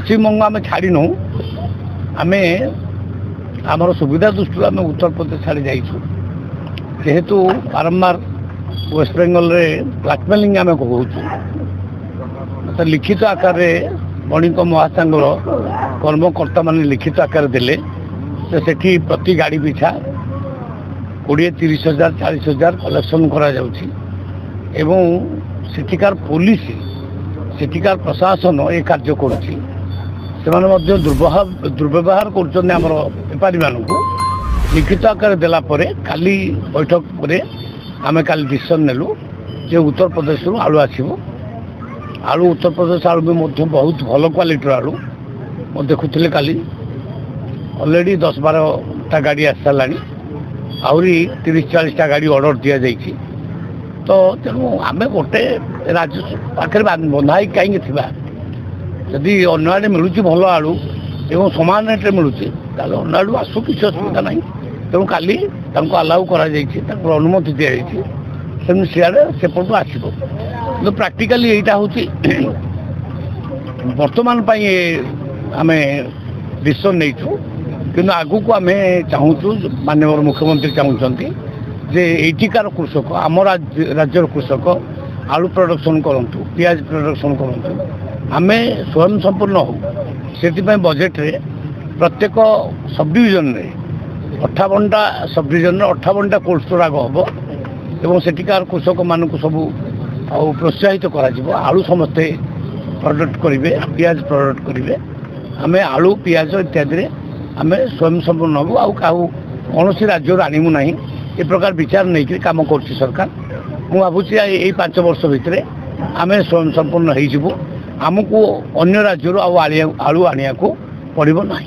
पश्चिमबंग आम छाड़ी नौ आम आमर सुविधा दृष्टि आम उत्तर प्रदेश छाड़ी जाइछू जेहेतु बारंबार वेस्ट बेंगल रे ब्लैकमेलिंग आम कहूँ तो लिखित आकार बणिक महासंघर कर्मकर्ता मान लिखित आकार देले तो सेठी प्रति गाड़ी पिछा 20-30 हजार 40 हजार कलेक्शन करा जाउछि एवं सेठिकार पुलिस सेठिकार प्रशासन ये कार्य करुछि सेमाने मध्य दुर्व्यवहार करुछन हमर व्यापारी मानकु लिखित आकार देला परे काली बैठक परे आमे काली डिसीजन नेलु जे उत्तर प्रदेश रु आलू आसीबो आलू उत्तर प्रदेश आलू भी मध्य बहुत भल क्वालिटी आलू मो देखुଥିଲି काली ऑलरेडी 10-12 गाड़ी आस सारानी आहरी 30-40 गाड़ी ऑर्डर दि जाइए तो तेणु आम गोटे राज्य पाखे बंधाई कहीं जदि अन्न आड़े मिलूँ भल आलू एवं सामान रेट्रे मिलूँ अन्न आड़ू आसू किसी असुविधा ना तेणु काली अलाउ कर अनुमति दि जाइए सियाड़े सेपटू आसो कि प्राक्टिकाली यहाँ हूँ बर्तमान आम डिसीजन नहीं कि आगू को आम चाहूँ माननीय मुख्यमंत्री चाहते जे एठिकार कृषक आम राज्यर कृषक आलू प्रोडक्शन करूँ पियाज प्रोडक्शन करूँ आम स्वयं संपूर्ण हो से बजेट रे प्रत्येक सब डिविजन रे 58टा सब डिविजन 58टा कोल्ड स्टोर आग हम एवं सेठिकार कृषक मान सब प्रोत्साहित कर आलू समस्ते प्रोडक्ट करेंगे पियाज प्रोडक्ट करेंगे आम आलू पियाज इत्यादि आम स्वयं संपूर्ण हबू कौन राज्य आणमु ना ए प्रकार विचार नहीं कम कर सरकार मुझे भावुँ यही 5 वर्ष भितर आम स्वयं संपूर्ण हो आमको अन्य राज्य आलू आने को पड़ो ना।